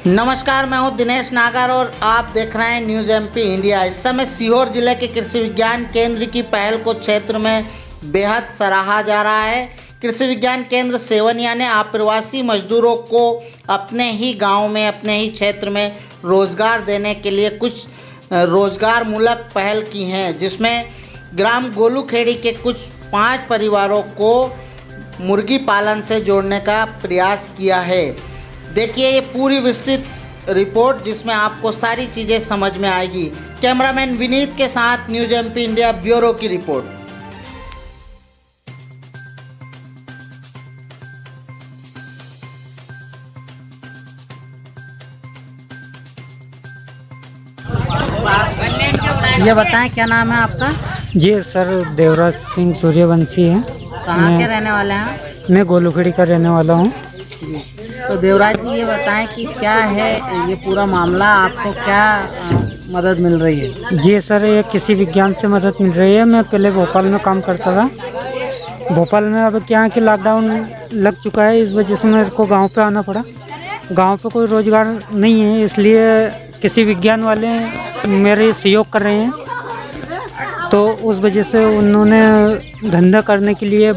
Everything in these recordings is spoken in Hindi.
नमस्कार, मैं हूं दिनेश नागर और आप देख रहे हैं न्यूज़ एमपी इंडिया। इस समय सीहोर जिले के कृषि विज्ञान केंद्र की पहल को क्षेत्र में बेहद सराहा जा रहा है। कृषि विज्ञान केंद्र सेवनिया ने आप्रवासी मजदूरों को अपने ही गांव में, अपने ही क्षेत्र में रोजगार देने के लिए कुछ रोजगार मूलक पहल की हैं, जिसमें ग्राम गोलूखेड़ी के कुछ 5 परिवारों को मुर्गी पालन से जोड़ने का प्रयास किया है। देखिए ये पूरी विस्तृत रिपोर्ट, जिसमें आपको सारी चीज़ें समझ में आएगी। कैमरामैन विनीत के साथ न्यूज़ एमपी इंडिया ब्यूरो की रिपोर्ट। ये बताएं, क्या नाम है आपका? जी सर, देवराज सिंह सूर्यवंशी है। कहाँ के रहने वाले हैं? मैं गोलूखेड़ी का रहने वाला हूँ। तो देवराज जी, ये बताएं कि क्या है ये पूरा मामला, आपको क्या मदद मिल रही है? जी सर, ये कृषि विज्ञान से मदद मिल रही है। मैं पहले भोपाल में काम करता था। भोपाल में अब क्या है कि लॉकडाउन लग चुका है, इस वजह से मेरे को गांव पे आना पड़ा। गांव पे कोई रोज़गार नहीं है, इसलिए कृषि विज्ञान वाले मेरे सहयोग कर रहे हैं। तो उस वजह से उन्होंने धंधा करने के लिए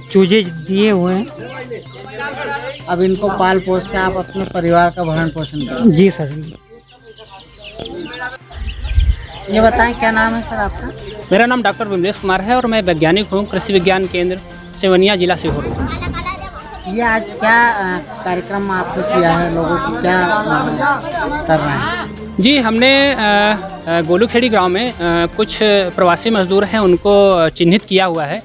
चूजे दिए हुए हैं। अब इनको पाल पोस के आप अपने परिवार का भरण पोषण करें। जी सर। ये बताएं, क्या नाम है सर आपका? मेरा नाम डॉक्टर विमलेश कुमार है और मैं वैज्ञानिक हूँ कृषि विज्ञान केंद्र सेवनिया जिला सीहोर। ये आज क्या कार्यक्रम आपने किया है, लोगों को क्या कर रहे हैं? जी, हमने गोलूखेड़ी गांव में कुछ प्रवासी मजदूर हैं, उनको चिन्हित किया हुआ है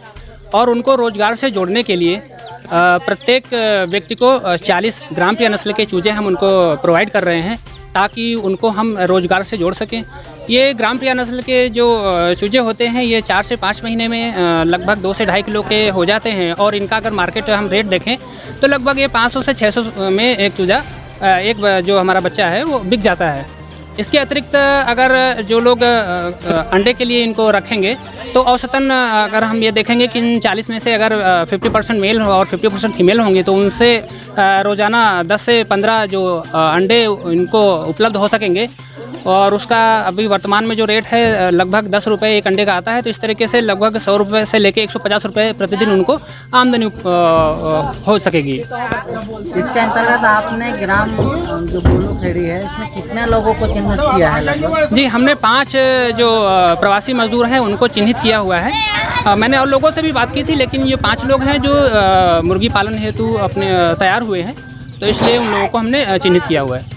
और उनको रोजगार से जोड़ने के लिए प्रत्येक व्यक्ति को 40 ग्राम प्रिया नस्ल के चूजे हम उनको प्रोवाइड कर रहे हैं, ताकि उनको हम रोजगार से जोड़ सकें। ये ग्राम प्रिया नस्ल के जो चूजे होते हैं, ये 4 से 5 महीने में लगभग 2 से 2.5 किलो के हो जाते हैं और इनका अगर मार्केट हम रेट देखें तो लगभग ये 500 से 600 में एक चूजा, एक जो हमारा बच्चा है वो बिक जाता है। इसके अतिरिक्त अगर जो लोग अंडे के लिए इनको रखेंगे तो औसतन अगर हम ये देखेंगे कि इन 40 में से अगर 50% मेल और 50% फीमेल होंगे तो उनसे रोज़ाना 10 से 15 जो अंडे इनको उपलब्ध हो सकेंगे। और उसका अभी वर्तमान में जो रेट है लगभग 10 रुपये एक अंडे का आता है। तो इस तरीके से लगभग 100 रुपये से लेके 150 रुपये प्रतिदिन उनको आमदनी हो सकेगी। इसके अंतर्गत आपने ग्राम जो गोलूखेड़ी है, इसमें कितने लोगों को चिन्हित किया है लगभग? जी, हमने 5 जो प्रवासी मजदूर हैं उनको चिन्हित किया हुआ है। मैंने और लोगों से भी बात की थी, लेकिन ये 5 लोग हैं जो मुर्गी पालन हेतु अपने तैयार हुए हैं, तो इसलिए उन लोगों को हमने चिन्हित किया हुआ है।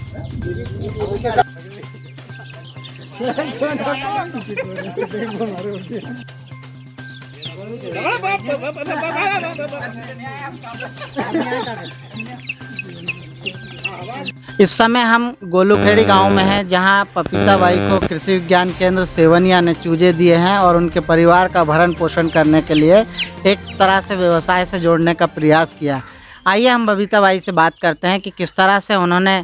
इस समय हम गोलूखेड़ी गांव में हैं, जहां पपीता बाई को कृषि विज्ञान केंद्र सेवनिया ने चूजे दिए हैं और उनके परिवार का भरण पोषण करने के लिए एक तरह से व्यवसाय से जोड़ने का प्रयास किया। आइए हम बबीता बाई से बात करते हैं कि किस तरह से उन्होंने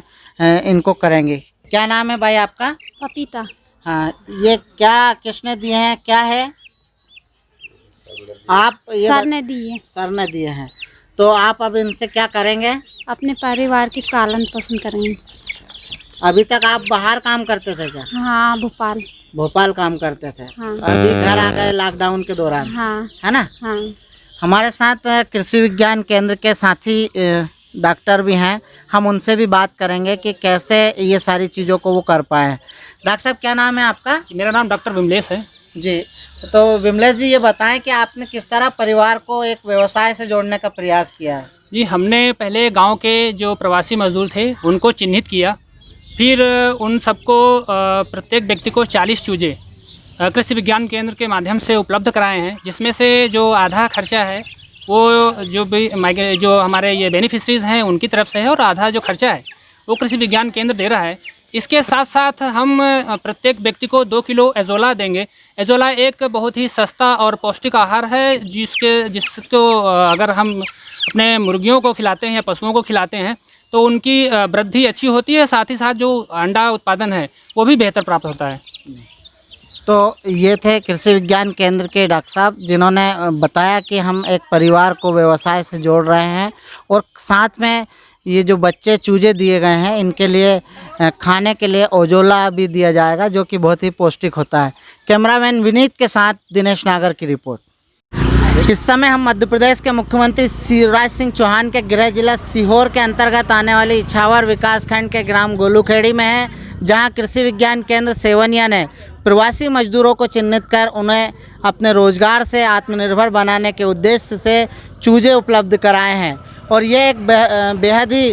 इनको करेंगे। क्या नाम है भाई आपका? पपीता। हाँ, ये क्या किसने दिए हैं, क्या है? आप सर ने दिए। सर ने दिए हैं। तो आप अब इनसे क्या करेंगे? अपने परिवार की पालन पोषण करेंगे। अभी तक आप बाहर काम करते थे क्या? हाँ, भोपाल। भोपाल काम करते थे। हाँ। अभी घर आ गए लॉकडाउन के दौरान। हाँ। है ना? हाँ। हमारे साथ कृषि विज्ञान केंद्र के साथी डॉक्टर भी हैं, हम उनसे भी बात करेंगे कि कैसे ये सारी चीज़ों को वो कर पाए। डॉक्टर साहब, क्या नाम है आपका? मेरा नाम डॉक्टर विमलेश है। जी, तो विमलेश जी, ये बताएं कि आपने किस तरह परिवार को एक व्यवसाय से जोड़ने का प्रयास किया है? जी, हमने पहले गांव के जो प्रवासी मजदूर थे उनको चिन्हित किया, फिर उन सबको प्रत्येक व्यक्ति को 40 चूजे कृषि विज्ञान केंद्र के माध्यम से उपलब्ध कराए हैं, जिसमें से जो आधा खर्चा है वो जो भी जो हमारे ये बेनिफिशरीज़ हैं उनकी तरफ से है और आधा जो खर्चा है वो कृषि विज्ञान केंद्र दे रहा है। इसके साथ साथ हम प्रत्येक व्यक्ति को 2 किलो एजोला देंगे। एजोला एक बहुत ही सस्ता और पौष्टिक आहार है, जिसको अगर हम अपने मुर्गियों को खिलाते हैं या पशुओं को खिलाते हैं तो उनकी वृद्धि अच्छी होती है, साथ ही साथ जो अंडा उत्पादन है वो भी बेहतर प्राप्त होता है। तो ये थे कृषि विज्ञान केंद्र के डॉक्टर साहब, जिन्होंने बताया कि हम एक परिवार को व्यवसाय से जोड़ रहे हैं और साथ में ये जो बच्चे चूजे दिए गए हैं इनके लिए खाने के लिए ओजोला भी दिया जाएगा, जो कि बहुत ही पौष्टिक होता है। कैमरामैन विनीत के साथ दिनेश नागर की रिपोर्ट। इस समय हम मध्य प्रदेश के मुख्यमंत्री शिवराज सिंह चौहान के गृह जिला सीहोर के अंतर्गत आने वाले इछावर विकासखंड के ग्राम गोलूखेड़ी में हैं, जहां कृषि विज्ञान केंद्र सेवनिया ने प्रवासी मजदूरों को चिन्हित कर उन्हें अपने रोजगार से आत्मनिर्भर बनाने के उद्देश्य से चूजे उपलब्ध कराए हैं। और ये एक बेहद ही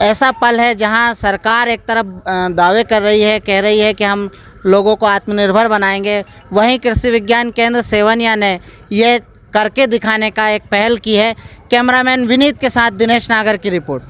ऐसा पल है जहां सरकार एक तरफ दावे कर रही है, कह रही है कि हम लोगों को आत्मनिर्भर बनाएंगे, वहीं कृषि विज्ञान केंद्र सेवनिया ने ये करके दिखाने का एक पहल की है। कैमरामैन विनीत के साथ दिनेश नागर की रिपोर्ट।